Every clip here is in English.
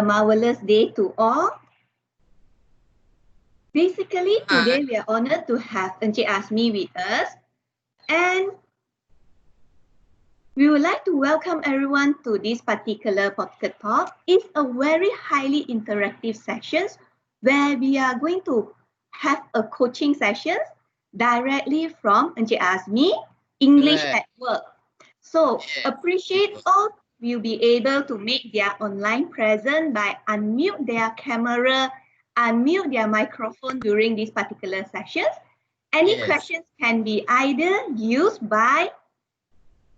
A marvelous day to all. Basically, today we are honored to have Encik Azmi with us, and we would like to welcome everyone to this particular podcast talk. It's a very highly interactive session where we are going to have a coaching session directly from Encik Azmi, English at Work. So appreciate all will be able to make their online presence by unmute their camera, unmute their microphone during this particular session. Any questions can be either used by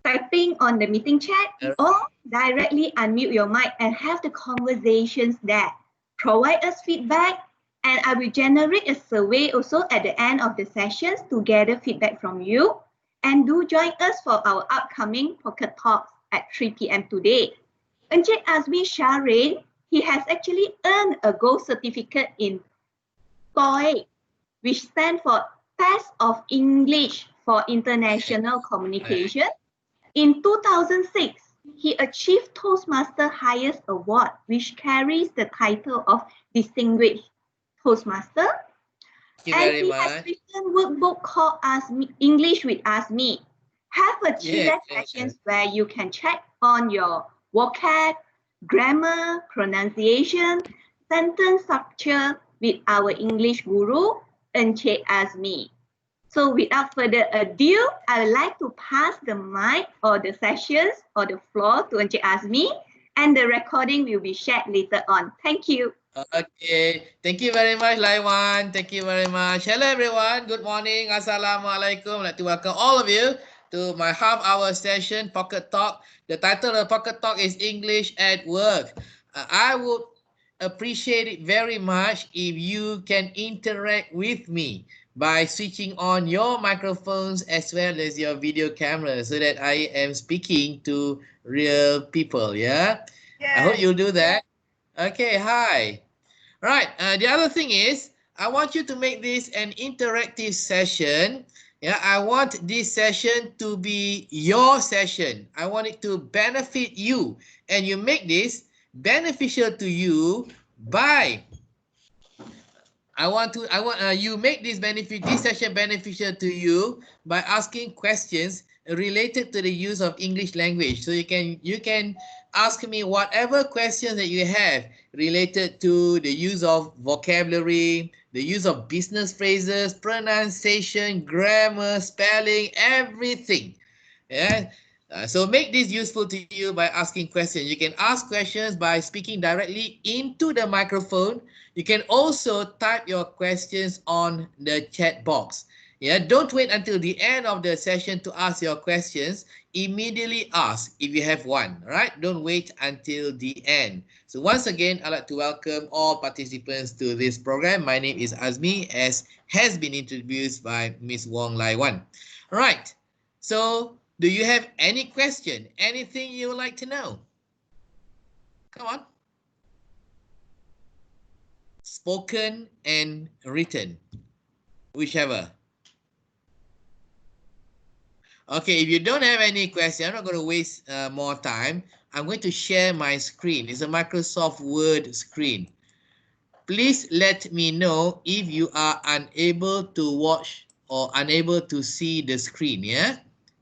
typing on the meeting chat or directly unmute your mic and have the conversations there. Provide us feedback, and I will generate a survey also at the end of the sessions to gather feedback from you. And do join us for our upcoming Pocket Talks at 3 p.m. today. Encik Azmi Shahrin, he has actually earned a gold certificate in TOEIC, which stands for Test of English for International Communication. In 2006, he achieved Toastmaster Highest Award, which carries the title of Distinguished Toastmaster. And he has written a workbook called English with Azmi. Have a chillax sessions where you can check on your vocab, grammar, pronunciation, sentence structure with our English guru, Encik Azmi. So without further ado, I would like to pass the mic or the sessions or the floor to Encik Azmi, and the recording will be shared later on. Thank you. Okay, thank you very much, Laiwan. Thank you very much. Hello, everyone. Good morning. Assalamualaikum. I'd like to welcome all of you to my half-hour session, Pocket Talk. The title of Pocket Talk is English at Work. I would appreciate it very much if you can interact with me by switching on your microphones as well as your video camera so that I am speaking to real people, yeah? I hope you'll do that. Okay, hi. Right, the other thing is, I want you to make this an interactive session. Yeah, I want this session to be your session. I want it to benefit you. And you make this beneficial to you by you make this session beneficial to you by asking questions related to the use of English language. So you can ask me whatever questions that you have related to the use of vocabulary, the use of business phrases, pronunciation, grammar, spelling, everything. Yeah. So make this useful to you by asking questions. You can ask questions by speaking directly into the microphone. You can also type your questions on the chat box. Yeah, don't wait until the end of the session to ask your questions. Immediately ask if you have one, right? Don't wait until the end. So once again, I'd like to welcome all participants to this program. My name is Azmi, as has been introduced by Ms. Wong Lai Wan. All right. So do you have any question? Anything you would like to know? Come on. Spoken and written, whichever. Okay, if you don't have any question, I'm not going to waste more time. I'm going to share my screen. It's a Microsoft Word screen. Please let me know if you are unable to watch or unable to see the screen, yeah?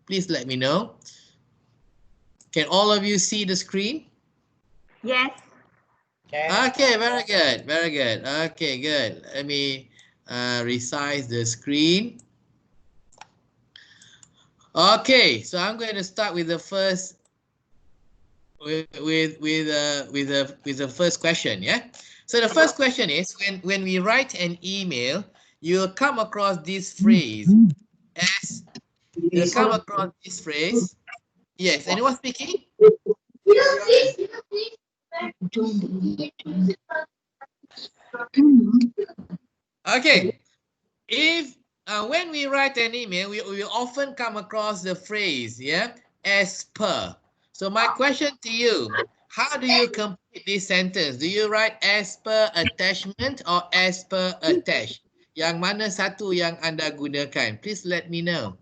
Please let me know. Can all of you see the screen? Yes. Okay, very good, very good. Okay, good. Let me resize the screen. Okay, so I'm going to start with the first with the first question. Yeah. So the first question is, when we write an email, you'll come across this phrase as you'll come across this phrase. Yes. Anyone speaking? Okay. If when we write an email, we often come across the phrase, yeah, as per. So my question to you, how do you complete this sentence? Do you write as per attachment or as per attached? Yang mana satu yang anda gunakan? Please let me know.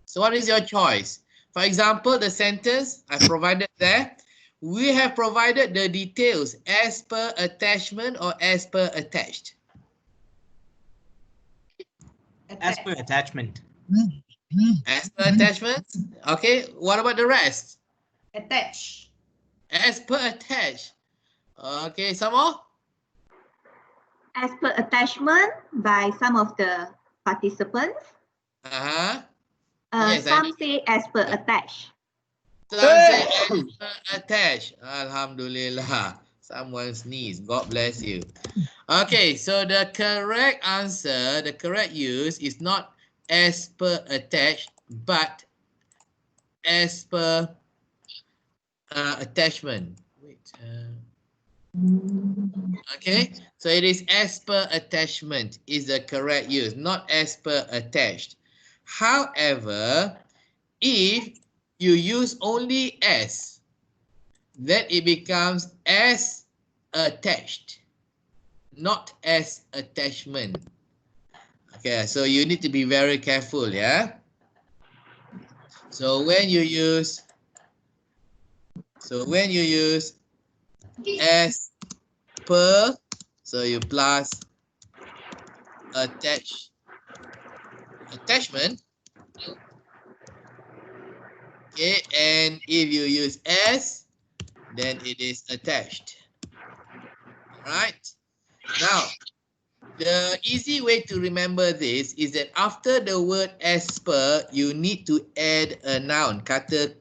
So what is your choice? For example, the sentence I provided there, we have provided the details as per attachment or as per attached. As per attachment. As per attachment. Okay, what about the rest? Attach. As per attached. Okay, some more? As per attachment by some of the participants. Uh-huh. Yes, Some say as per attached. Some say as per attached. Alhamdulillah. Someone sneezed. God bless you. Okay, so the correct answer, the correct use is not as per attached, but as per attachment. Wait. Okay, so it is as per attachment is the correct use, not as per attached. However, if you use only as, then it becomes as attached, not as attachment. Okay, so you need to be very careful, yeah? So when you use as per, so you plus attachment. Okay, and if you use as, then it is attached. Right? Now, the easy way to remember this is that after the word as per, you need to add a noun, kata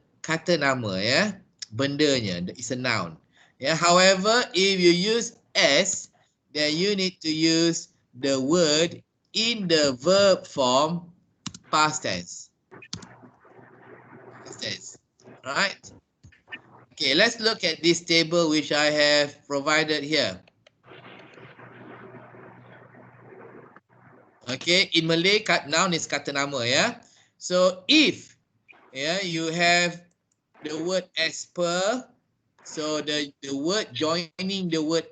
nama, ya. Bendanya, it's a noun. Yeah. However, if you use as, then you need to use the word in the verb form past tense. Past tense. Right? Okay, let's look at this table which I have provided here. Okay, in Malay, noun is kata nama, yeah. So if you have the word as per, so the word joining the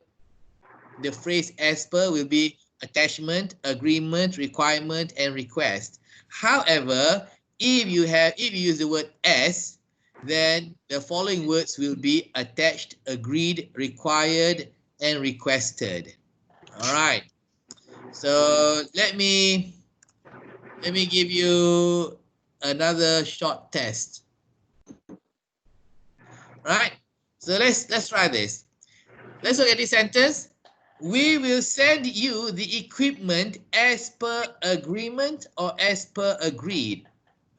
phrase as per will be attachment, agreement, requirement, and request. However, if you use the word as, then the following words will be attached, agreed, required, and requested. All right. So let me give you another short test. Right? So let's try this. Let's look at this sentence. We will send you the equipment as per agreement or as per agreed.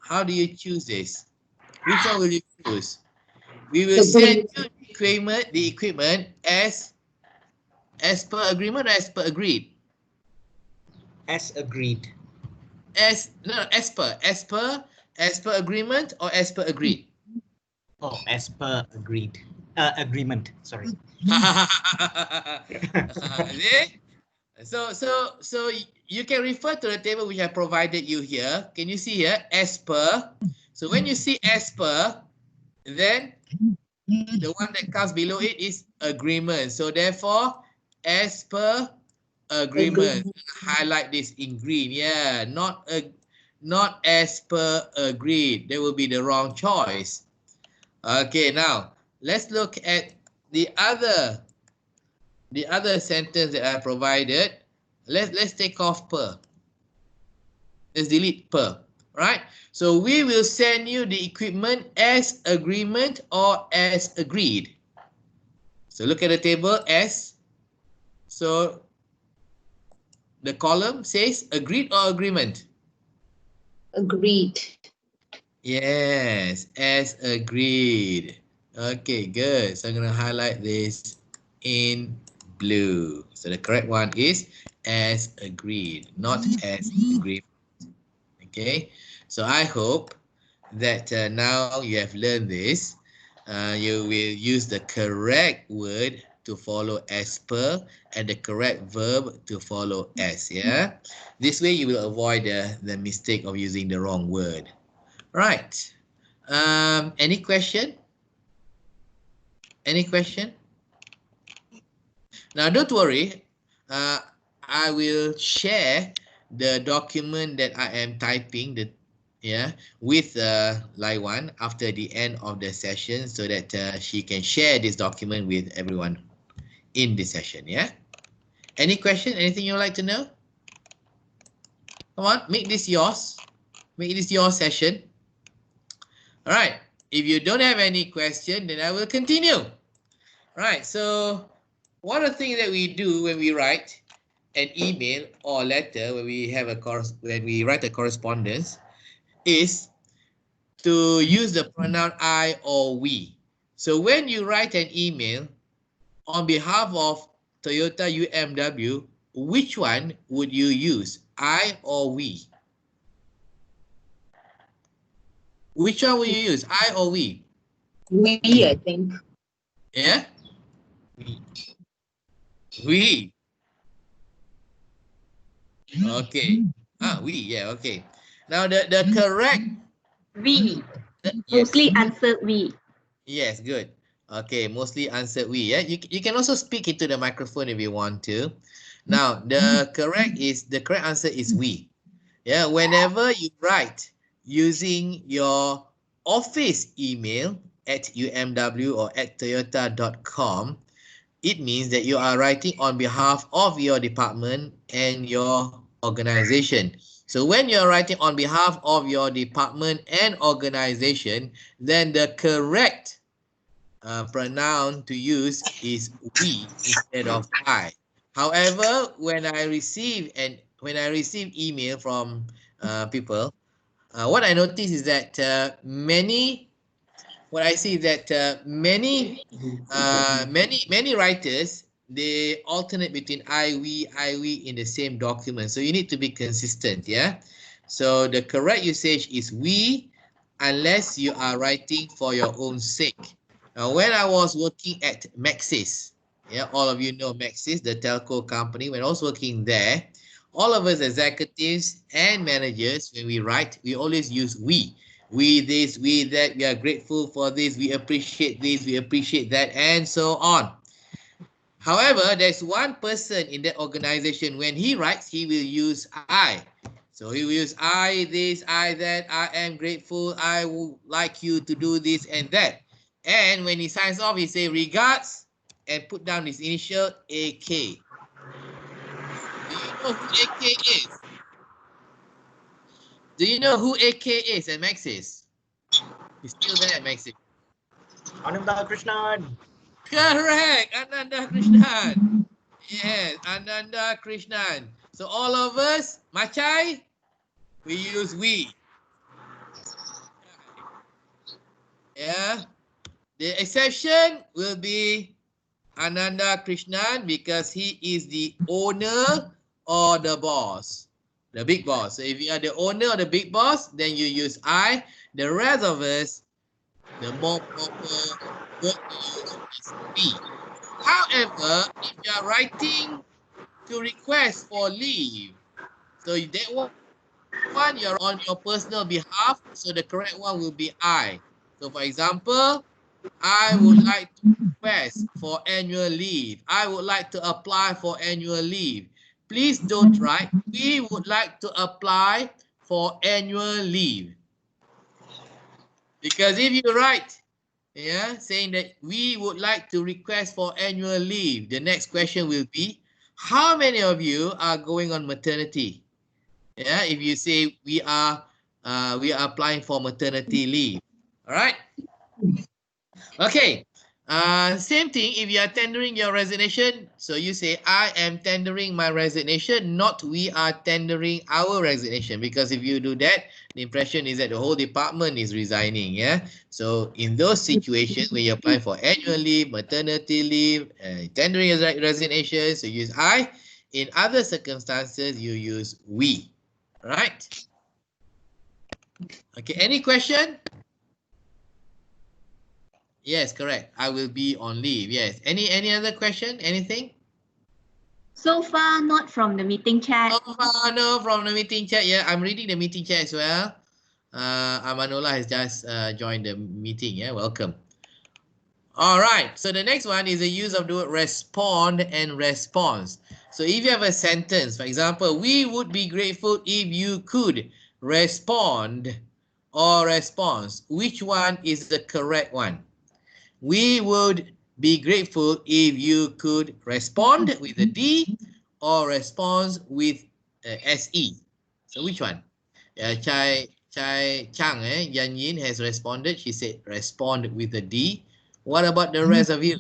How do you choose this? Which one will you choose? We will send you the equipment as per agreement or as per agreed? As agreed. As per agreement or as per agreed? Oh, as per agreed. Agreement, sorry. So you can refer to the table which I provided you here. Can you see here? As per. So when you see as per, then the one that comes below it is agreement. So therefore, as per agreement. Highlight this in green. Yeah, not as per agreed. That will be the wrong choice. Okay, now let's look at the other sentence that I provided. Let's take off per. Let's delete per. Right? So we will send you the equipment as agreement or as agreed. So look at the table as. So the column says agreed or agreement? Agreed. Yes, as agreed. Okay, good. So I'm going to highlight this in blue. So the correct one is as agreed, not as agreement. Okay, so I hope that now you have learned this. You will use the correct word to follow as per and the correct verb to follow as. Yeah, this way you will avoid the mistake of using the wrong word. Right. Any question? Any question? Now, don't worry. I will share the document that I am typing, yeah, with Lai Wan after the end of the session so that she can share this document with everyone in the session, yeah? Any question? Anything you'd like to know? Come on, make this yours. Make this your session. All right. If you don't have any question, then I will continue. All right. So one of the things that we do when we write an email or letter, when we write a correspondence, is to use the pronoun I or we. So when you write an email on behalf of Toyota UMW, which one would you use, I or we? Which one will you use, I or we? We, I think. Yeah? We. Okay. We, yeah, okay. Now the correct. We. Yes. Mostly answered we. Yes, good. Okay, mostly answered we. Yeah, you can also speak into the microphone if you want to. Now, the correct answer is we. Yeah, whenever you write using your office email at umw or at toyota.com, it means that you are writing on behalf of your department and your organization. So when you're writing on behalf of your department and organization, then the correct pronoun to use is we instead of I. However, when I receive email from people, what I notice is that what I see is that many writers, they alternate between I, we in the same document. So you need to be consistent, yeah? So the correct usage is we, unless you are writing for your own sake. Now, when I was working at Maxis, yeah, all of you know Maxis, the telco company. When I was working there, all of us executives and managers, when we write, we always use we. We this, we that, we are grateful for this, we appreciate this, we appreciate that, and so on. However, there's one person in that organization, when he writes, he will use I. So he will use I this, I that, I am grateful, I would like you to do this and that. And when he signs off, he say regards and put down his initial AK. Do you know who AK is? Do you know who AK is at Maxis? He's still there at Maxis. Ananda Krishnan. Correct, Ananda Krishnan. Yes, Ananda Krishnan. So all of us, Machai, we use we. Yeah. The exception will be Ananda Krishnan because he is the owner or the boss, the big boss. So if you are the owner or the big boss, then you use I. The rest of us, the more proper word to use is we. However, if you are writing to request for leave, so that one you're on your personal behalf, so the correct one will be I. So for example, I would like to request for annual leave. I would like to apply for annual leave. Please don't write, we would like to apply for annual leave. Because if you write, yeah, saying that we would like to request for annual leave, the next question will be, how many of you are going on maternity? Yeah, if you say we are applying for maternity leave. All right. Okay. Same thing if you are tendering your resignation. So you say, I am tendering my resignation, not we are tendering our resignation. Because if you do that, the impression is that the whole department is resigning. Yeah. So in those situations, when you're applying for annual leave, maternity leave, tendering your resignation, so you use I. In other circumstances, you use we. Right? Okay. Any question? Yes, correct. I will be on leave. Yes. Any other question? Anything? So far, not from the meeting chat. No, from the meeting chat. Yeah, I'm reading the meeting chat as well. Amanola has just joined the meeting. Yeah, welcome. All right. So the next one is the use of the word respond and response. So if you have a sentence, for example, we would be grateful if you could respond or response? Which one is the correct one? We would be grateful if you could respond with a D or response with SE. So which one? Chang, Yan Yin has responded. She said respond with a D. What about the rest of you?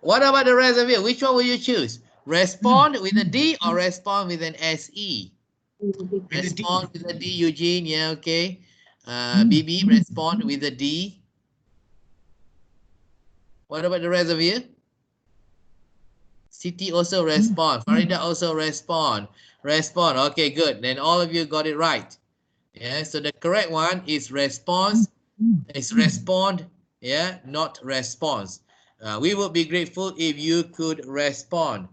What about the rest of you? Which one will you choose? Respond with a D or respond with an SE? Respond with a D, Eugene. Yeah, okay. BB, respond with a D. What about the rest of you? Siti also respond. Farida also respond. Respond. Okay, good. Then all of you got it right. Yeah, so the correct one is response. It's respond. Yeah, not response. We would be grateful if you could respond.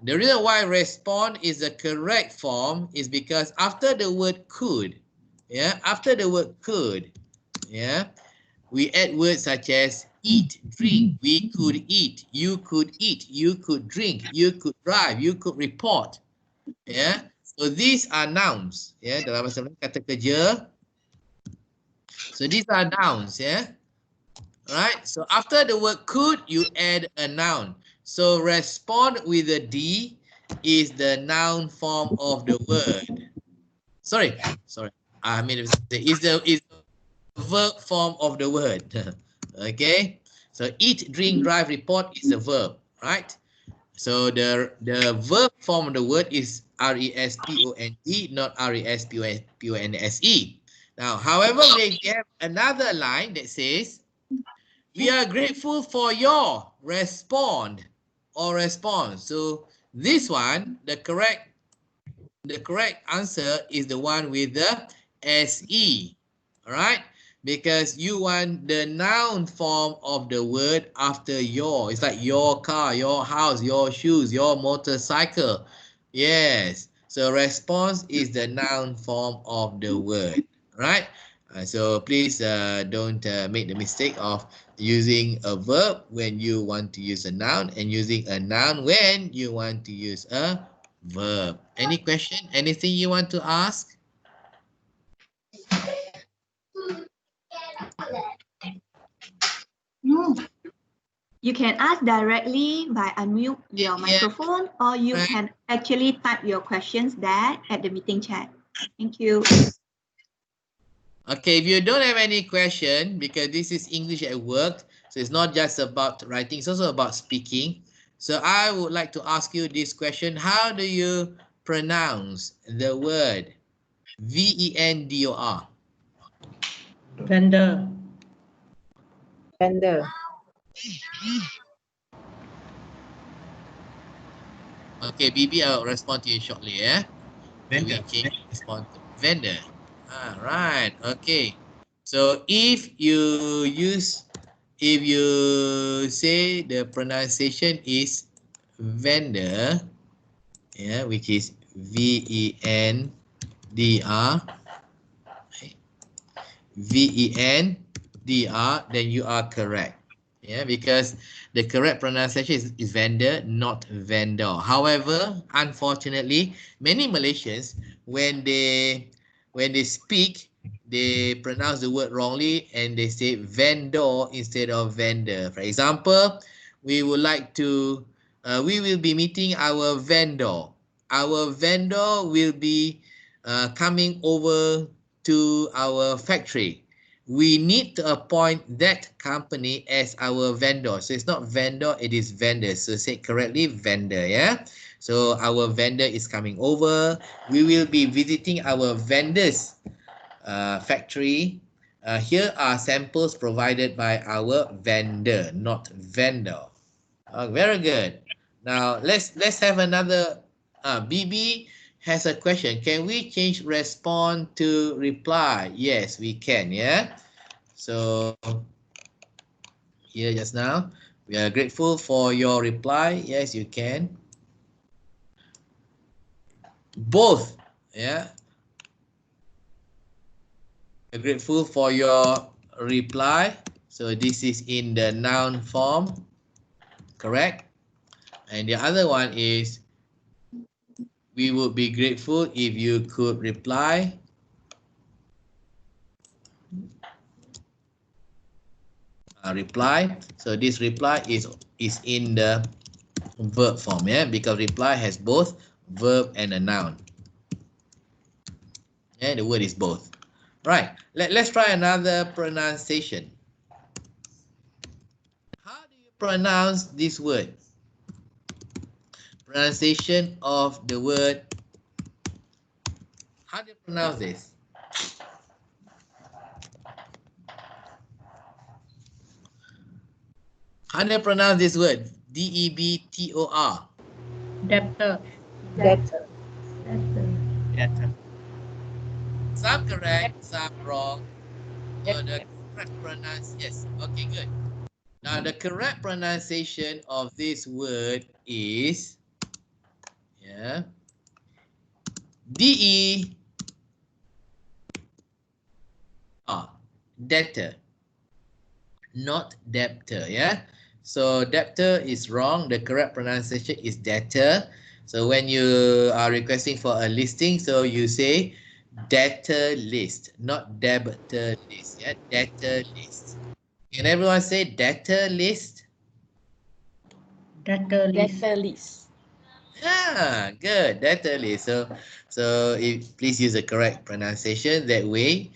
The reason why respond is the correct form is because after the word could, yeah, after the word could, yeah, we add words such as eat, drink, we could eat, you could drink, you could drive, you could report. Yeah. So these are nouns. Yeah. Dalam bahasa Melayu kata kerja. So these are nouns. Yeah. Right. So after the word could, you add a noun. So respond with a D is the noun form of the word. Sorry. I mean, is the verb form of the word. Okay. So eat, drink, drive, report is the verb, right? So the verb form of the word is respond, not responsE. Now, however, we have another line that says, we are grateful for your respond or response. So this one, the correct answer is the one with the SE. All right? Because you want the noun form of the word after your. It's like your car, your house, your shoes, your motorcycle. Yes. So response is the noun form of the word. Right? So please don't make the mistake of using a verb when you want to use a noun and using a noun when you want to use a verb. Any question? Anything you want to ask? No. You can ask directly by unmute your microphone, or you Right. can actually type your questions there at the meeting chat. Thank you. Okay, if you don't have any question, because this is English at work, so it's not just about writing, it's also about speaking. So I would like to ask you this question. How do you pronounce the word vendor? Vendor. Vendor. Okay, BB, I'll respond to you shortly, yeah? Vendor. Respond to vendor. Right, okay. So if you say the pronunciation is vendor, yeah, which is VENDR, then you are correct. Yeah, because the correct pronunciation is vendor, not vendor. However, unfortunately, many Malaysians, when they speak, they pronounce the word wrongly and they say vendor instead of vendor. For example, we would like to, we will be meeting our vendor. Our vendor will be coming over to our factory. We need to appoint that company as our vendor. So it's not vendor, it is vendor. So say correctly, vendor, yeah? So our vendor is coming over. We will be visiting our vendor's factory. Here are samples provided by our vendor, not vendor. Very good. Now let's have another. BB has a question. Can we change respond to reply? Yes, we can. Yeah. So here just now, we are grateful for your reply. Yes, you can. Both. Yeah. We're grateful for your reply. So this is in the noun form, correct? And the other one is, we would be grateful if you could reply reply. So this reply is in the verb form, yeah, because reply has both verb and a noun. Yeah, the word is both. Right. Let's try another pronunciation. How do you pronounce this word? Pronunciation of the word. How do you pronounce this? How do you pronounce this word? Debtor. Debtor. Debtor. Debtor. Some correct, some wrong. The correct yes. Okay, good. Now the correct pronunciation of this word is, yeah, D-E debtor, not debtor, yeah. So debtor is wrong. The correct pronunciation is debtor. So when you are requesting for a listing, so you say debtor list, not debtor list, yeah, debtor list. Can everyone say debtor list? Debtor list. Debtor list. Yeah, good. Debtor list. So please use the correct pronunciation. That way,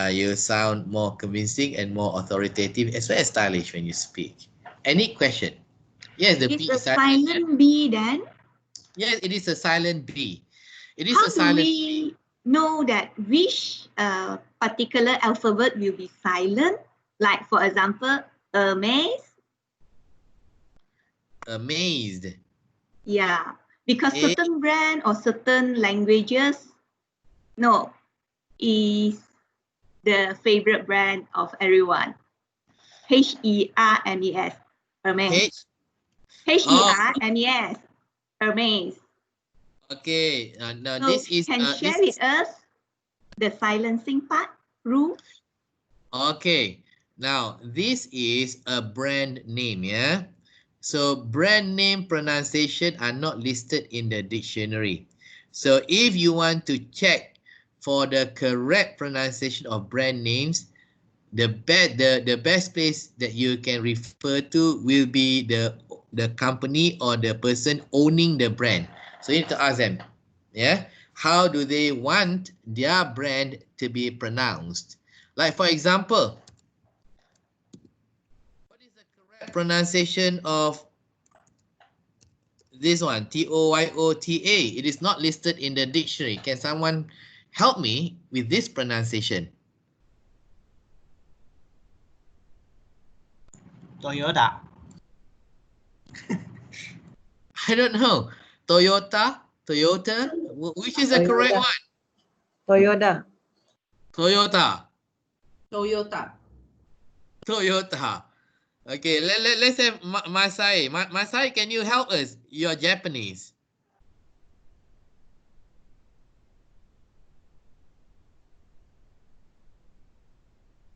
you sound more convincing and more authoritative as well as stylish when you speak. Any question? Yes, the It's B a is silent. silent B then. Yes, it is a silent B. It is How a do silent we know that which particular alphabet will be silent? Like for example, amaze. amazed. Yeah, because A certain brand or certain languages, no, is the favorite brand of everyone. Hermes. Hermes. H. Oh, Hermes. Hermes. okay. Now So can this share is with us the silencing part rule? okay. Now this is a brand name, yeah. So brand name pronunciation are not listed in the dictionary. So if you want to check for the correct pronunciation of brand names, the best place that you can refer to will be the company or the person owning the brand. So you need to ask them, yeah, how do they want their brand to be pronounced? Like for example, what is the correct pronunciation of this one, Toyota? It is not listed in the dictionary. Can someone help me with this pronunciation? Toyota. I don't know. Toyota, which is the correct one? Toyota. Toyota. Toyota. Toyota. Okay, let's have Masai. Masai, can you help us? You're Japanese.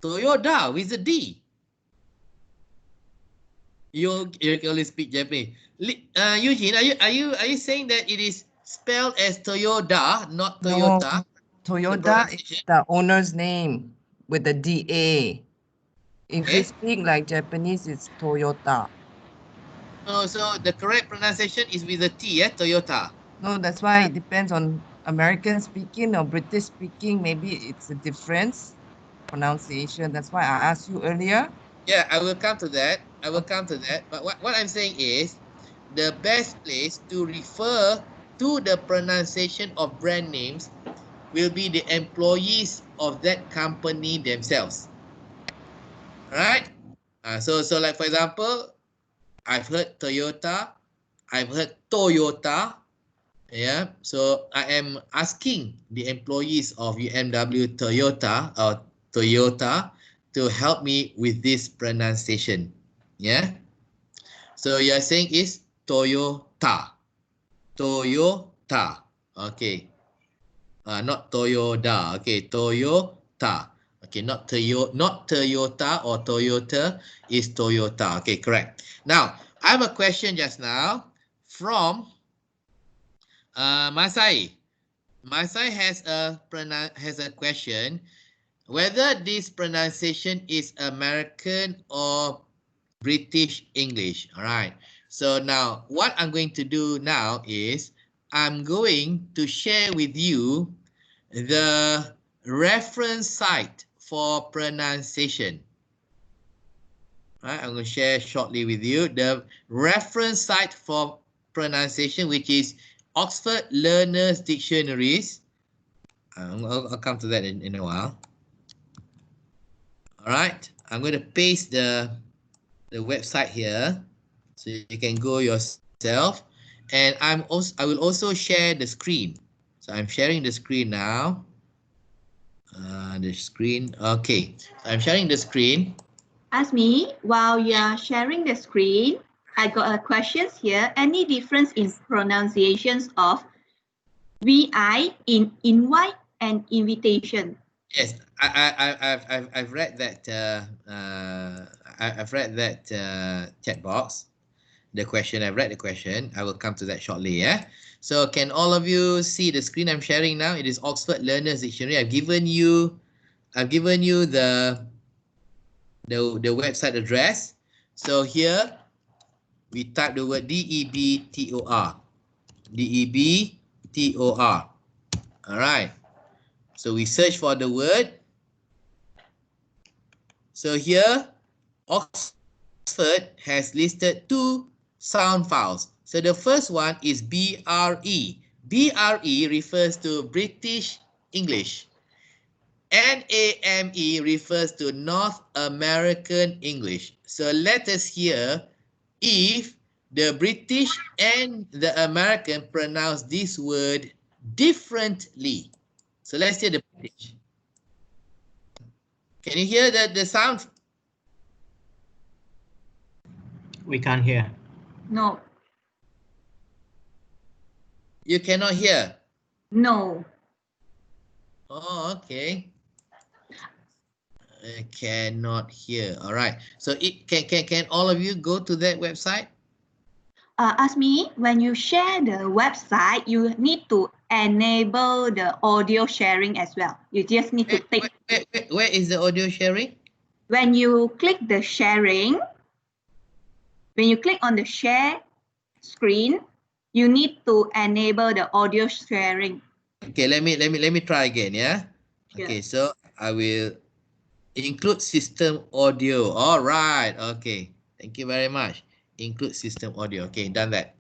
Toyota with a D. You can only speak Japanese. Eugene, are you saying that it is spelled as Toyota, not No, Toyota? The Toyota is pronunciation. the owner's name with the DA. If you Okay. speak like Japanese, it's Toyota. So the correct pronunciation is with a T, yeah? Toyota. No, that's why it depends on American speaking or British speaking. Maybe it's a difference pronunciation. That's why I asked you earlier. Yeah, I will come to that. I will come to that. But what I'm saying is the best place to refer to the pronunciation of brand names will be the employees of that company themselves. Right? So like for example, I've heard Toyota, I've heard Toyota. Yeah. So I am asking the employees of UMW Toyota to help me with this pronunciation. Yeah. So you're saying is Toyota. Toyota. Okay. Not Toyota. Okay, Toyota. Okay, not Toyota or Toyota, is Toyota. Okay, correct. Now, I have a question just now from Masai. Masai has a question. whether this pronunciation is American or British English. All right. So now what I'm going to do now is I'm going to share with you the reference site for pronunciation. Right, I'm going to share shortly with you the reference site for pronunciation, which is Oxford Learners Dictionaries. I'll come to that in a while. All right, I'm going to paste the website here so you can go yourself, and I will also share the screen. So I'm sharing the screen now. The screen. Okay, so I'm sharing the screen. Azmi, while you're sharing the screen, I got a question here. Any difference in pronunciations of VI in invite and invitation? Yes, I've read that. I've read that chat box. The question. I've read the question. I will come to that shortly. Yeah. So can all of you see the screen I'm sharing now? It is Oxford Learners Dictionary. I've given you the website address. So here we type the word DEBTOR. DEBTOR. All right. So we search for the word. So here, Oxford has listed two sound files. So the first one is BRE. BRE refers to British English. NAME refers to North American English. So let us hear if the British and the American pronounce this word differently. So let's hear the British. Can you hear the sound? We can't hear. No. You cannot hear? No. Oh, okay. I cannot hear. All right. So it can all of you go to that website? Azmi, when you share the website, you need to enable the audio sharing as well. You just need to take. Where is the audio sharing? When you click the sharing, when you click on the share screen, you need to enable the audio sharing. Okay, let me try again, yeah? Sure. Okay, so I will include system audio. All right. Okay. Thank you very much. Include system audio. Okay, done that.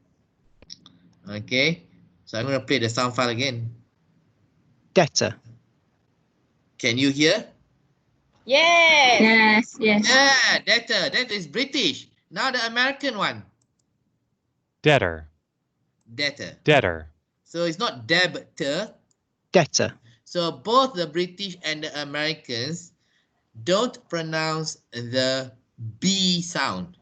Okay. So I'm going to play the sound file again. Debtor. Can you hear? Yes. Yeah, that is British. Now the American one. Debtor. Debtor. Debtor. So it's not debtor. Debtor. So both the British and the Americans don't pronounce the B sound.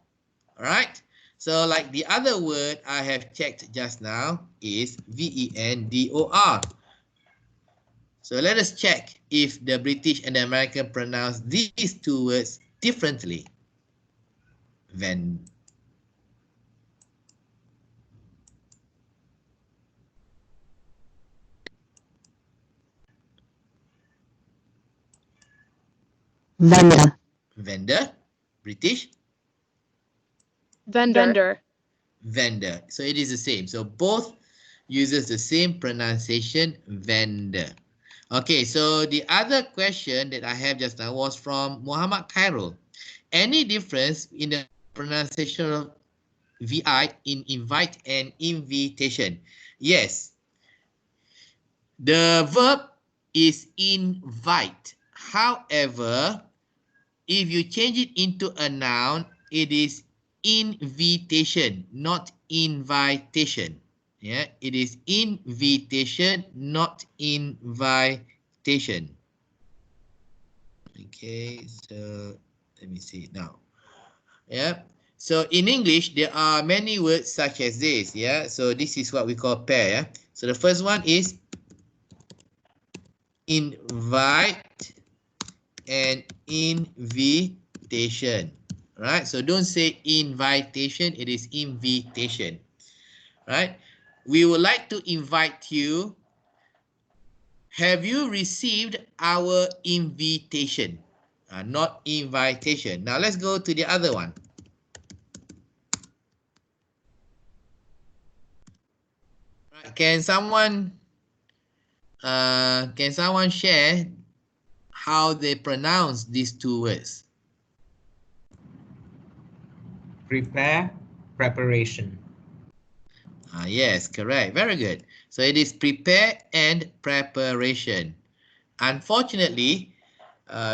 All right. So like the other word I have checked just now is VENDOR. So let us check if the British and the American pronounce these two words differently. Vendor. Vendor. British. Vendor. Vendor. So it is the same. So both uses the same pronunciation, vendor. Okay, so the other question that I have just now was from Muhammad Khairul. Any difference in the pronunciation of VI in invite and invitation? Yes. The verb is invite. However, if you change it into a noun, it is invitation, not invitation. Yeah, it is invitation, not invitation. Okay, so let me see now. Yeah, so in English, there are many words such as this. Yeah, so this is what we call pair. Yeah, so the first one is invite and invitation. Right, so don't say invitation, it is invitation. Right, we would like to invite you. Have you received our invitation? Not invitation. Now let's go to the other one. Right. Can someone share how they pronounce these two words? Prepare, preparation. Yes, correct. Very good. So it is prepare and preparation. Unfortunately,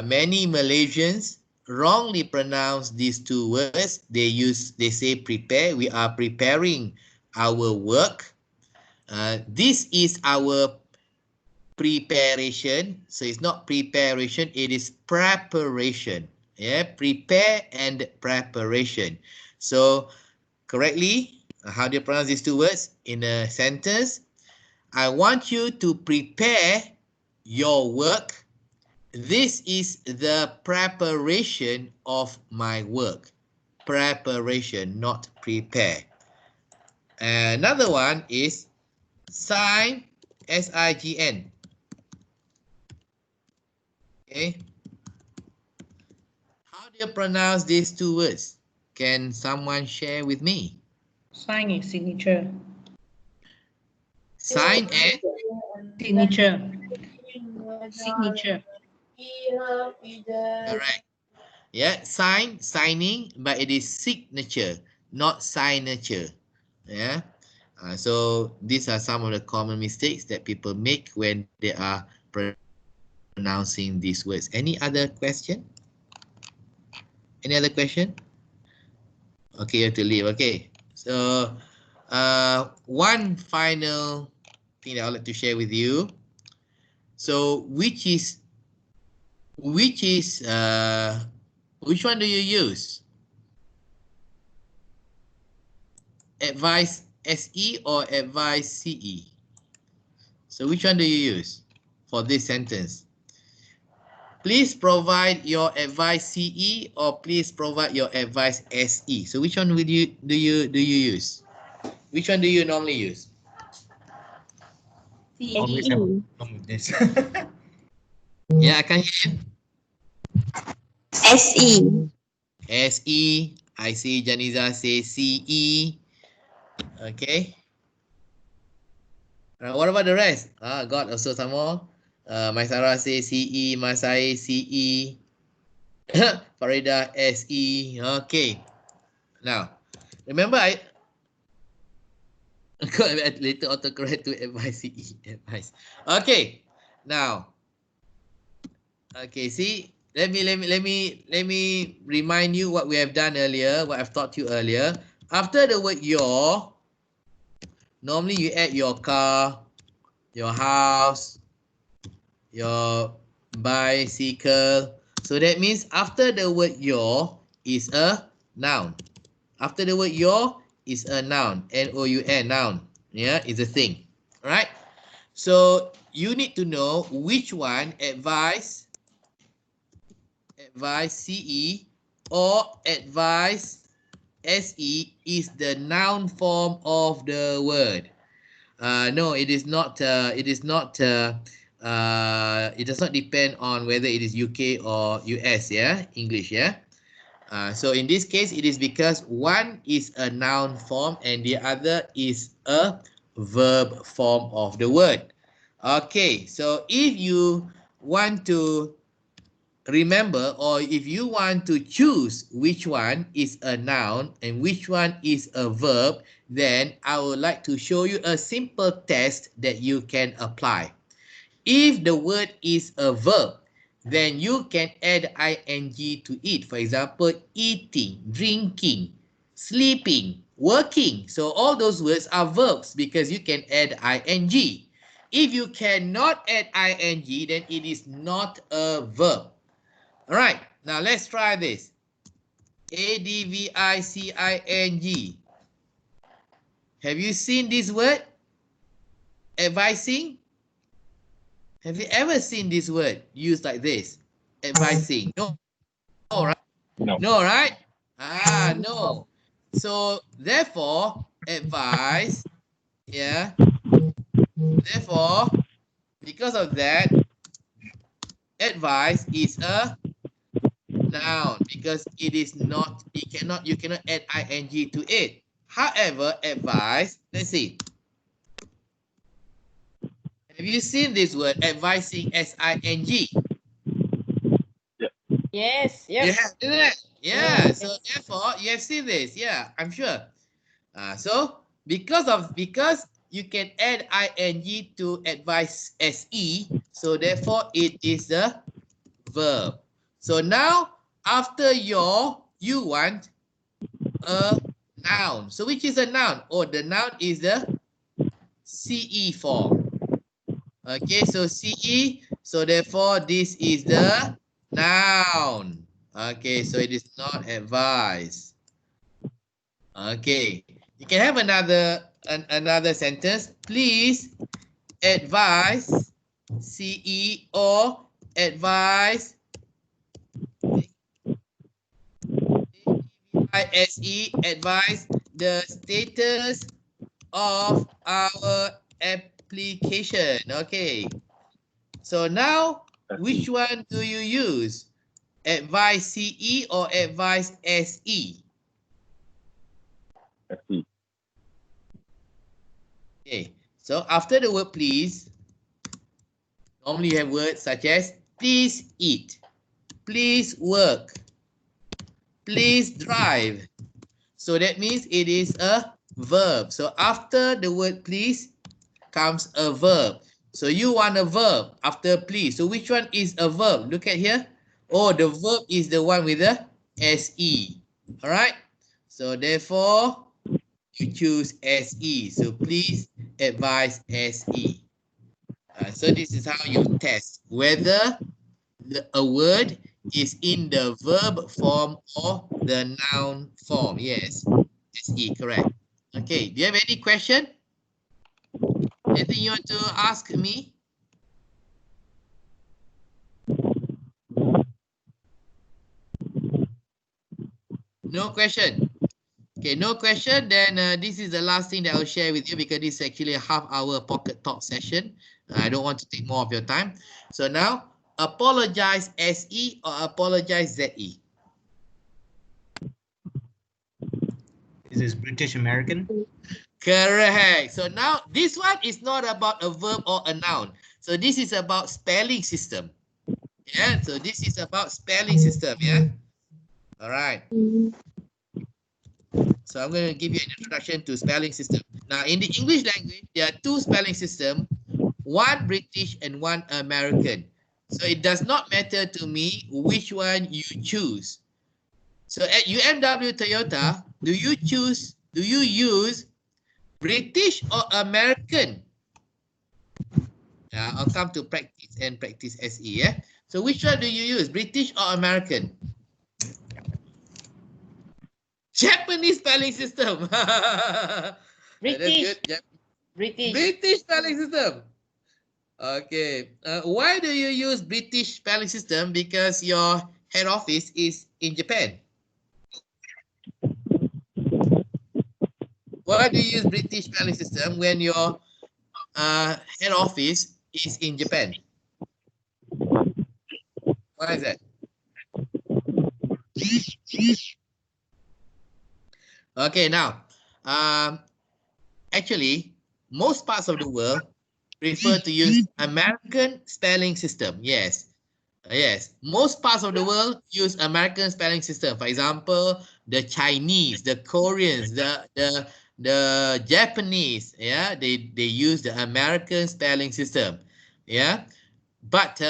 many Malaysians wrongly pronounce these two words. They say prepare. We are preparing our work. This is our preparation. So it's not preparation, it is preparation. Yeah, prepare and preparation. So correctly, how do you pronounce these two words in a sentence? I want you to prepare your work. This is the preparation of my work. Preparation, not prepare. Another one is sign, S-I-G-N. Okay. How do you pronounce these two words? Can someone share with me? Sign is signature. Sign and Signature. Signature. correct. Yeah, signing, but it is signature, not signature. Yeah. So these are some of the common mistakes that people make when they are pronouncing these words. Any other question? Any other question? Okay, you have to leave. Okay. So one final thing that I'd like to share with you. So which one do you use? Advice SE or advice CE? So which one do you use for this sentence? Please provide your advice CE or please provide your advice SE. So which one do you use? Which one do you normally use? Always have a problem with this. Yeah, I can hear you. SE. SE. I see Janiza say CE. Okay. What about the rest? Got also some more. My Sarah say CE. Masai CE. Farida SE. Okay. Now, remember I later autocorrect to advice CE. Advice. Okay. Now, okay. See, let me remind you what we have done earlier. What I've taught you earlier. After the word your, normally you add your car, your house, your bicycle. So that means after the word your is a noun. After the word your is a noun. N-O-U-N, noun. Yeah, is a thing. All right. So you need to know which one advice CE or advice SE is the noun form of the word. No, it is not. It is not. It does not depend on whether it is UK or US. Yeah, English. Yeah. So in this case, it is because one is a noun form and the other is a verb form of the word. Okay. So if you want to remember, or if you want to choose which one is a noun and which one is a verb, then I would like to show you a simple test that you can apply. If the word is a verb, then you can add ing to it. For example, eating, drinking, sleeping, working. So all those words are verbs because you can add ing. If you cannot add ing, then it is not a verb. All right, now let's try this. Advicing. Have you seen this word? Advising? Have you ever seen this word used like this? Advising. No, no, right? No. No, right? No. So therefore, advice, yeah. Therefore, Because of that, advice is a noun because it is not, you cannot add ing to it. However, advice, let's see. Have you seen this word advising, S-I-N-G? Yes. You Yep. have, isn't it? Yeah. So therefore, you have seen this. Yeah, I'm sure. So because you can add ing to advise se, so therefore it is a verb. So now after you want a noun. So which is a noun? Oh, the noun is the ce form. Okay, so ce. So therefore this is the noun. Okay, so it is not advice. Okay, you can have another sentence. Please advise CE or advise ISE, advise the status of our application. Okay, so now which one do you use? Advise CE or advise SE? SE. Okay, so after the word please, normally you have words such as please eat, please work, please drive. So that means it is a verb. So after the word please comes a verb. So you want a verb after please. So which one is a verb? Look at here. Oh, the verb is the one with the SE. All right. So therefore, you choose SE. So please advise SE. So this is how you test whether a word is in the verb form or the noun form. Yes, SE, correct. Okay, do you have any question? Anything you want to ask me? No question. Okay, no question. Then this is the last thing that I'll share with you because this is actually a half-hour pocket talk session. I don't want to take more of your time. So now, apologize SE or apologize ZE? This is British American. Correct. So now this one is not about a verb or a noun. So this is about spelling system. Yeah. So this is about spelling system. Yeah. All right. So I'm going to give you an introduction to spelling system. Now in the English language, there are two spelling systems, one British and one American. So it does not matter to me which one you choose. So at UMW Toyota, do you use British or American? I'll come to practice and practice SE. Yeah. So which one do you use, British or American? Japanese spelling system. British. That's good. British. British spelling system. Okay. Why do you use British spelling system? Because your head office is in Japan. Why do you use British spelling system when your head office is in Japan? Why is that? Okay, now, actually, most parts of the world prefer to use American spelling system. Yes. Yes. Most parts of the world use American spelling system. For example, the Chinese, the Koreans, the Japanese, yeah, they use the American spelling system. Yeah. But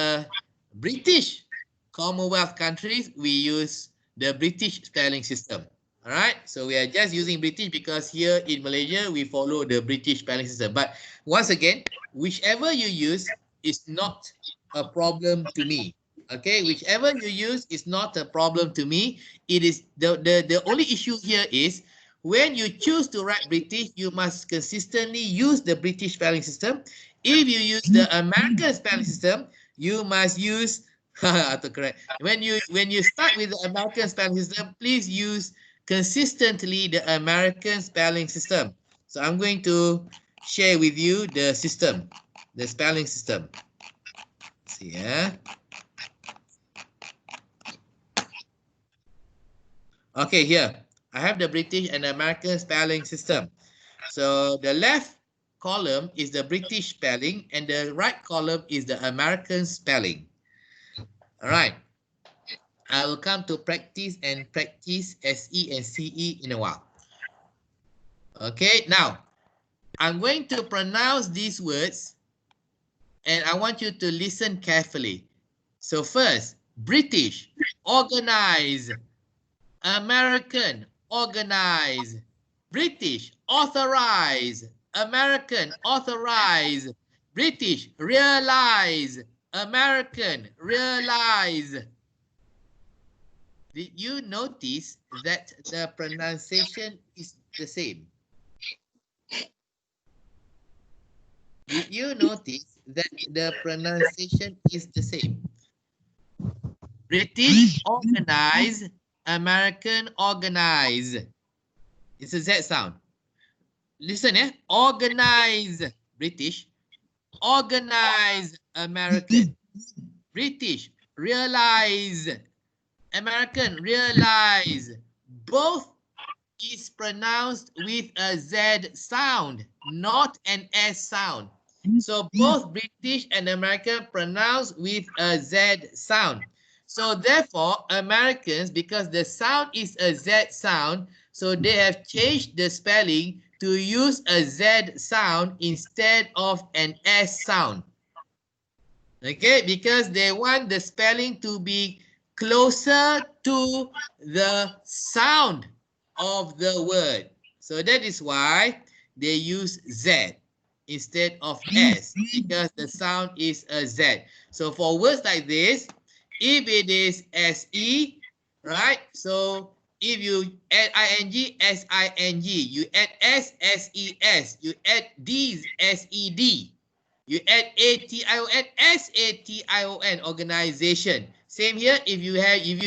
British Commonwealth countries, we use the British spelling system. All right, so we are just using British because here in Malaysia, we follow the British spelling system. But once again, whichever you use is not a problem to me. Okay, whichever you use is not a problem to me. It is the only issue here is when you choose to write British, you must consistently use the British spelling system. If you use the American spelling system, you must use autocorrect. When you start with the American spelling system, please use consistently the American spelling system. So I'm going to share with you the system. the spelling system. See, yeah. Okay, here I have the British and American spelling system. So the left column is the British spelling and the right column is the American spelling. All right. I will come to practice and practice SE and CE in a while. Okay, now I'm going to pronounce these words and I want you to listen carefully. So first, British, organize. American, organize. British, authorize. American, authorize. British, realize. American, realize. Did you notice that the pronunciation is the same? Did you notice that the pronunciation is the same? British, organize. American, organize. It's a Z sound. Listen, organize, British. Organize, American. British, realize. American, realize. Both is pronounced with a Z sound, not an S sound. So both British and American pronounce with a Z sound. So therefore, Americans, because the sound is a Z sound, so they have changed the spelling to use a Z sound instead of an S sound. Okay, because they want the spelling to be closer to the sound of the word. So that is why they use Z instead of S, because the sound is a Z. So for words like this, if it is SE, right? So if you add ing, SING, you add S, SES, you add D, SED, you add ATION, SATION, organization. Same here, if you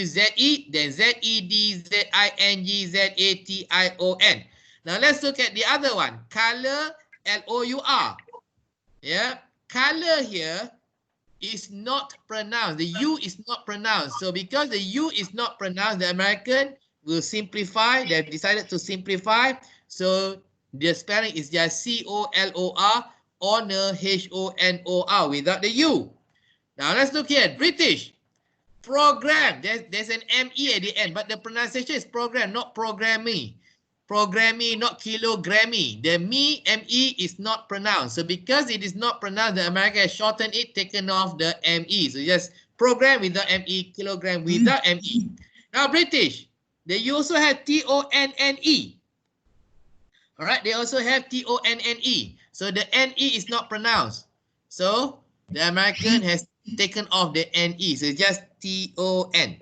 ZE, then ZED, ZING, ZATION. Now let's look at the other one, color, LOUR. Yeah, color here is not pronounced. The U is not pronounced. So because the U is not pronounced, the American will simplify. They've decided to simplify. So the spelling is just COLOR, honor, HONOR, without the U. Now let's look here. British. Program. There's an ME at the end, but the pronunciation is program, not programming. Programming, not kilogrammy. The ME is not pronounced. So because it is not pronounced, the American has shortened it, taken off the ME. So just program without ME, kilogram without ME. Now British, they also have TONNE. All right, they also have TONNE. So the NE is not pronounced. So the American has taken off the NE. So it's just TON.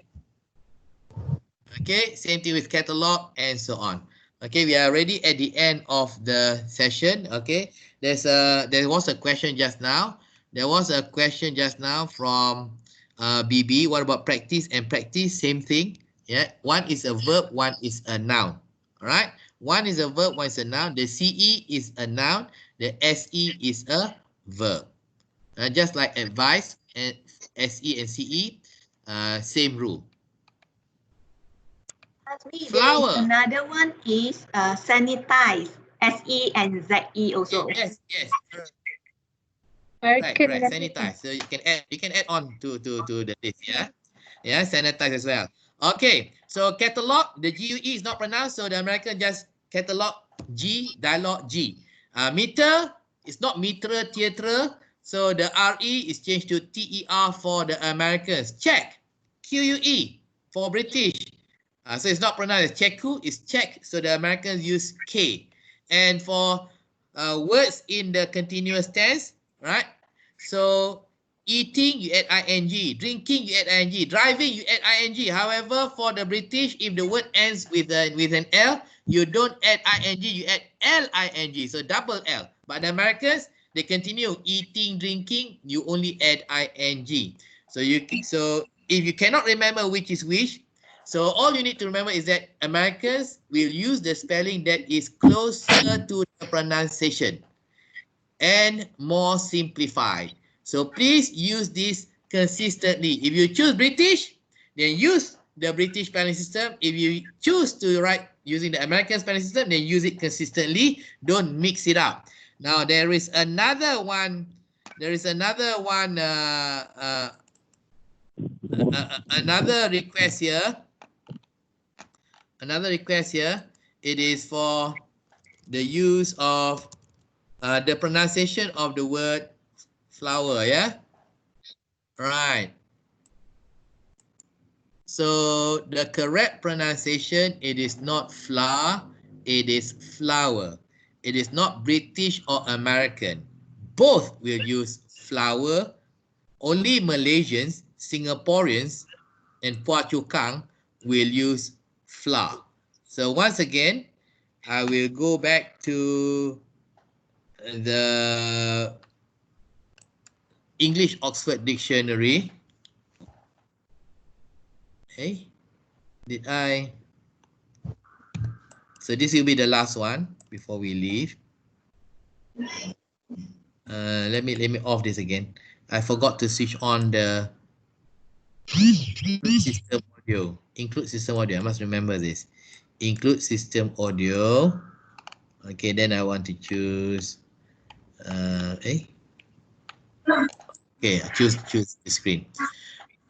Okay, same thing with catalog and so on. Okay, we are already at the end of the session. Okay, there was a question just now. There was a question just now from BB. What about practice and practice? Same thing. Yeah, one is a verb, one is a noun. All right, one is a verb, one is a noun. The CE is a noun. The SE is a verb. Just like advice and SE and CE, same rule. Flower. Another one is sanitize. SE and ZE also. Yes. American. Right. Sanitize. So you can add on to the list. Yeah. Sanitize as well. Okay. So catalog. The GUE is not pronounced. So the American just catalog G, dialogue G. Meter is not meter, theatre. So the RE is changed to TER for the Americans. Check. QUE for British. So it's not pronounced as cheku, it's check. So the Americans use K. And for words in the continuous tense, right? So eating, you add ing. Drinking, you add ing. Driving, you add ing. However, for the British, if the word ends with an L, you don't add ing, you add ling. So double L. But the Americans, they continue eating, drinking, you only add ing. So if you cannot remember which is which, so all you need to remember is that Americans will use the spelling that is closer to the pronunciation. and more simplified. So please use this consistently. If you choose British, then use the British spelling system. If you choose to write using the American spelling system, then use it consistently. Don't mix it up. Now there is another one. Another request here. It is for the use of the pronunciation of the word flower. Yeah. Right. So the correct pronunciation, it is not flour, it is flower. It is not British or American. Both will use flower. Only Malaysians, Singaporeans, and Phua Chu Kang will use flour. So once again, I will go back to the English Oxford Dictionary. Hey, did I? So this will be the last one before we leave. Let me off this again. I forgot to switch on the system audio. Include system audio. I must remember this. Include system audio. Okay, then I want to choose. Okay, I choose the screen.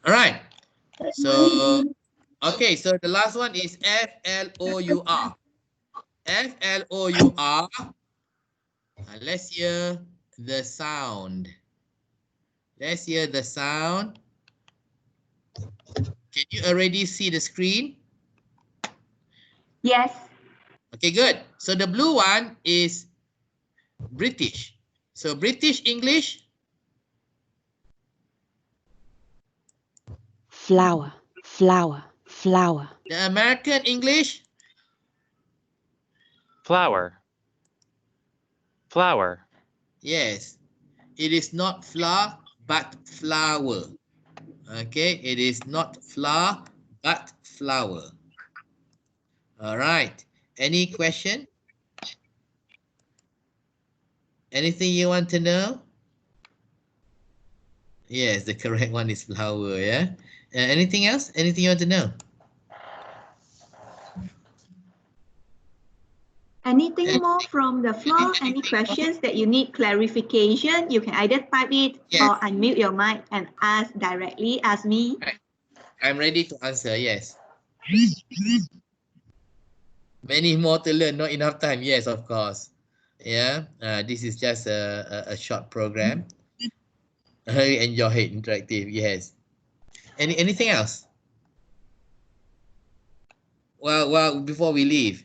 All right. So okay, so the last one is FLOUR. FLOUR. Let's hear the sound. Let's hear the sound. Can you already see the screen? Yes. Okay, good. So the blue one is British. So British English. Flower, flower, flower. The American English. Flower. Flower. Yes. It is not flour, but flower. Okay, it is not flour, but flower. All right. Any question? Anything you want to know? Yes, the correct one is flower, yeah? Anything else? Anything you want to know? Anything more from the floor? Any questions that you need clarification? You can either type it or unmute your mic and ask directly. Ask me. I'm ready to answer, yes. Many more to learn, not enough time. Yes, of course. Yeah, this is just a short program. I enjoy it, interactive, yes. Anything else? Well, before we leave.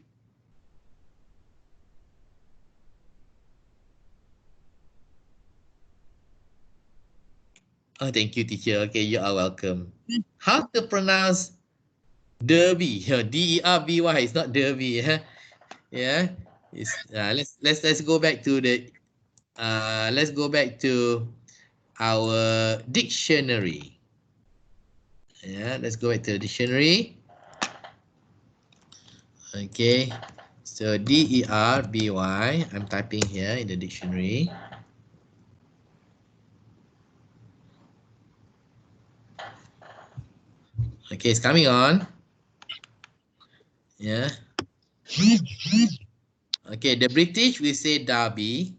Oh, thank you, teacher. Okay, you are welcome. How to pronounce Derby? D-E-R-B-Y. It's not Derby. Yeah. It's let's go back to the let's go back to our dictionary. Yeah, let's go back to the dictionary. Okay. So D-E-R-B-Y. I'm typing here in the dictionary. Okay, it's coming on. Yeah. Okay, the British will say Derby.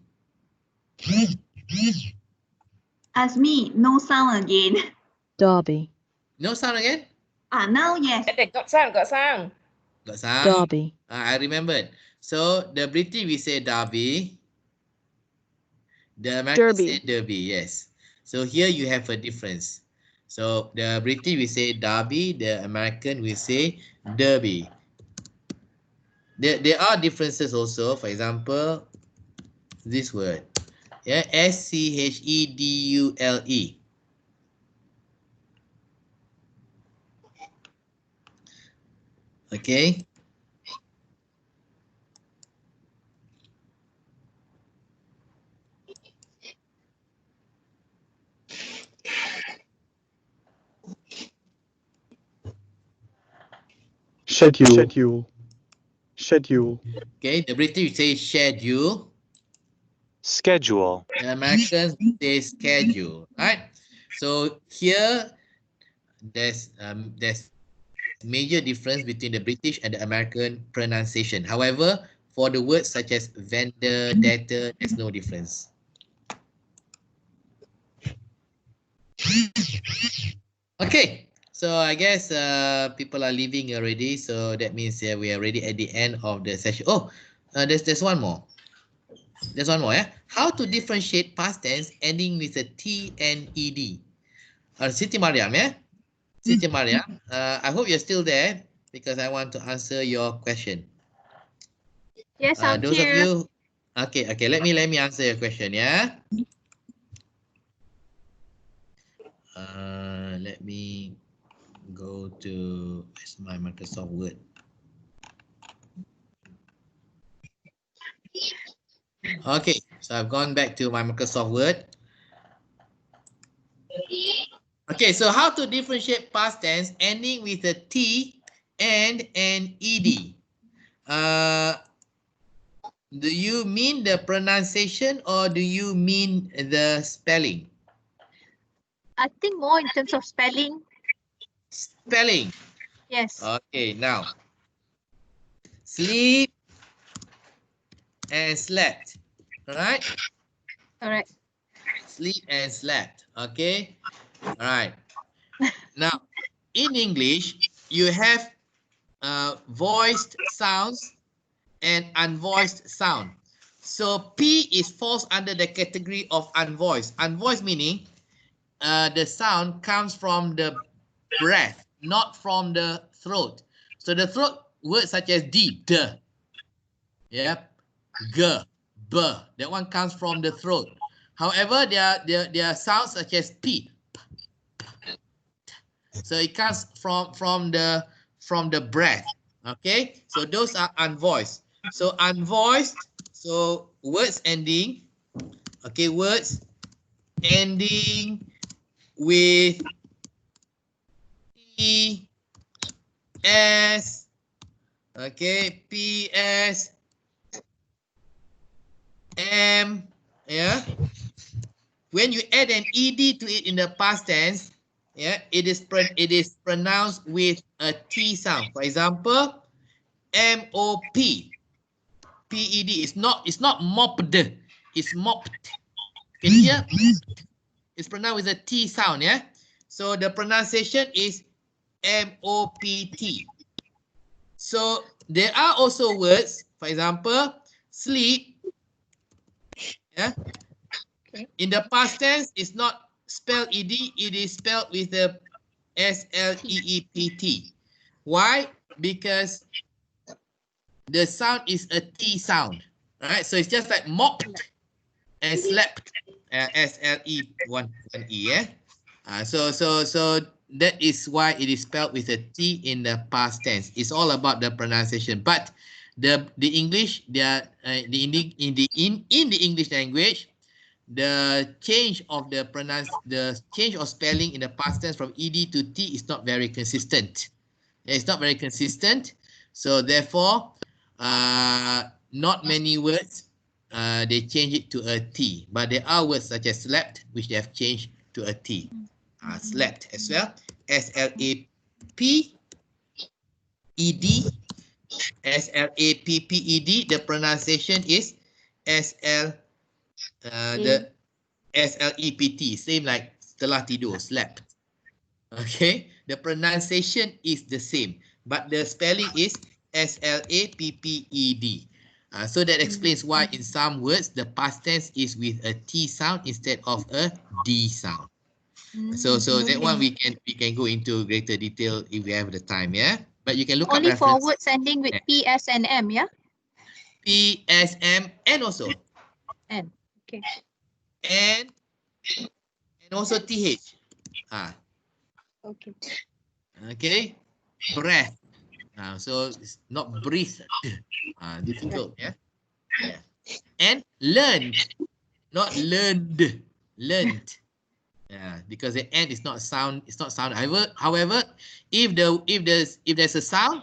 Azmi, no sound again. Derby, No sound again? Now yes. Got sound, got sound. Got sound? Derby, I remembered. So the British will say Derby. The Americans say Derby, yes. So here you have a difference. So the British will say Derby, the American will say Derby. There are differences also. For example, this word. Yeah, Schedule. Okay. Schedule. Schedule. Okay, the British say schedule. schedule, The Americans say schedule, right? So here there's major difference between the British and the American pronunciation. However, for the words such as vendor, debtor, there's no difference. Okay, so I guess people are leaving already, so that means we are already at the end of the session. Oh, there's one more. There's one more, yeah. How to differentiate past tense ending with a T and ed? Siti Mariam, yeah. Siti Mariam, I hope you're still there because I want to answer your question. Yes, I'm Those of here. you, okay. Let me answer your question, yeah. Let me go to my Microsoft Word. Okay, so I've gone back to my Microsoft Word. Okay, so how to differentiate past tense ending with a T and an ed? Do you mean the pronunciation or do you mean the spelling? I think more in terms of spelling. Spelling. Yes. Okay, now. Sleep and slept. All right? Correct. Sleep and slept. Okay? All right. Now, in English, you have voiced sounds and unvoiced sound. So P falls under the category of unvoiced. Unvoiced meaning the sound comes from the breath, not from the throat. So the throat words such as D, D, yep, G, B, that one comes from the throat. However, there are sounds such as P, P, P, T. So it comes from the breath. Okay, so those are unvoiced. So unvoiced, so words ending, okay, words ending with P, S, okay, P, S, M, yeah. When you add an ed to it in the past tense, yeah, it is pronounced with a T sound. For example, M-O-P, P-E-D. It's not mopped, it's mopped. Can you hear? It's pronounced with a T sound, yeah? So the pronunciation is M-O-P-T. So there are also words, for example, sleep, yeah? Okay. In the past tense, it's not spelled ed, it is spelled with the S-L-E-E-P-T. Why? Because the sound is a T sound, right? So it's just like mopped and slept, S-L-E, one E, yeah? So that is why it is spelled with a T in the past tense. It's all about the pronunciation. But the English, in the English language, the change of change of spelling in the past tense from ed to T is not very consistent. It's not very consistent. So therefore, not many words they change it to a T. But there are words such as slept, which they have changed to a T. Slept as well. S-L-A-P-E-D. S-L-A-P-P-E-D. The pronunciation is the S-L-E-P-T. Same like setelah tidur, slept. Okay. The pronunciation is the same. But the spelling is S-L-A-P-P-E-D. So that explains why in some words the past tense is with a T sound instead of a D sound. So that one we can go into greater detail if we have the time, yeah. But you can look Only up reference. for words ending with P, S, and M, yeah. P, S, M, and also N. Okay. And also TH. Okay. Okay. Breath. So it's not breathe. Difficult, yeah. And learned, not learned. Learned. Yeah, because the N is not sound. It's not sound. However, if there's a sound,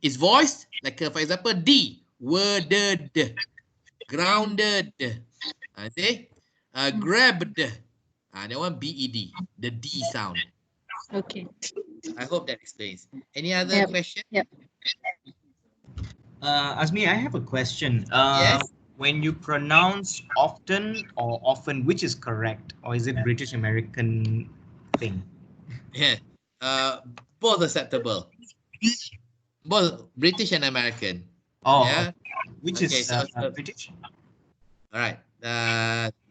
it's voiced. Like for example, D, worded, grounded. See? Grabbed. That one B-E-D. The D sound. Okay. I hope that explains. Any other Yep. question? Yep. Azmi, I have a question. Yes. When you pronounce often or often, which is correct, or is it British American thing? Yeah. Both acceptable. Both British and American. Oh, Yeah. which Okay, is so British? all right.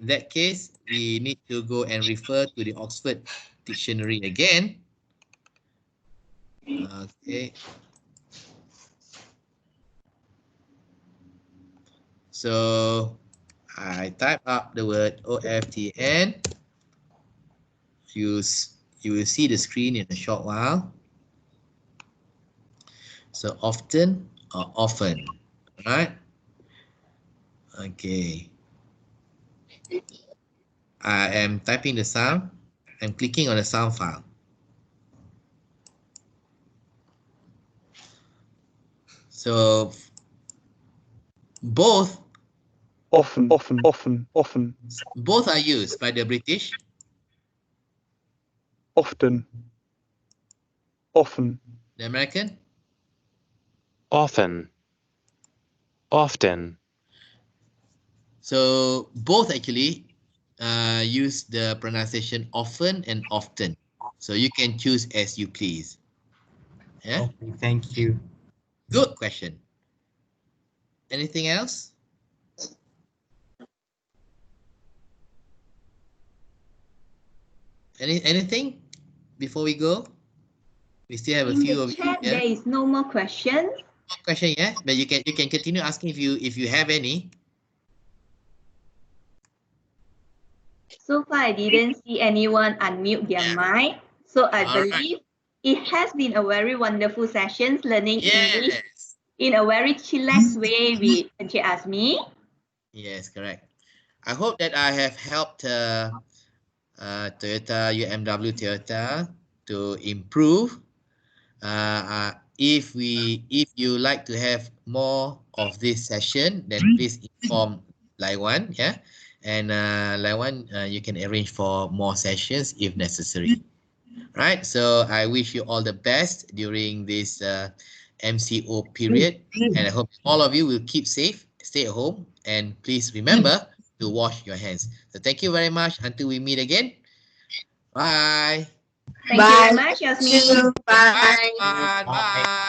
In that case, we need to go and refer to the Oxford Dictionary again. Okay. So I type up the word OFTN. You will see the screen in a short while. So often or often, right? Okay. I am typing the sound. I'm clicking on the sound file. So both Often, often, often, often, both are used by the British. often, often, The American. often, often, So both actually use the pronunciation often and often. So you can choose as you please. Yeah. Okay, thank you. Good question. Anything else? Anything before we go? We still have a In few the of you chat, here. there is no more questions. More question, yeah? But you can continue asking if you have any. So far, I didn't see anyone unmute their mic. So I All right. believe it has been a very wonderful session learning English Yes. in a very chillax way with Encik Azmi. Yes, correct. I hope that I have helped Toyota, UMW Toyota to improve. If you like to have more of this session, then please inform Laiwan, yeah, and Laiwan, you can arrange for more sessions if necessary. Right. So I wish you all the best during this MCO period, and I hope all of you will keep safe, stay at home, and please remember to wash your hands. So thank you very much. Until we meet again. Bye. Thank you very much, Azmi. Bye, everyone. Bye. Bye.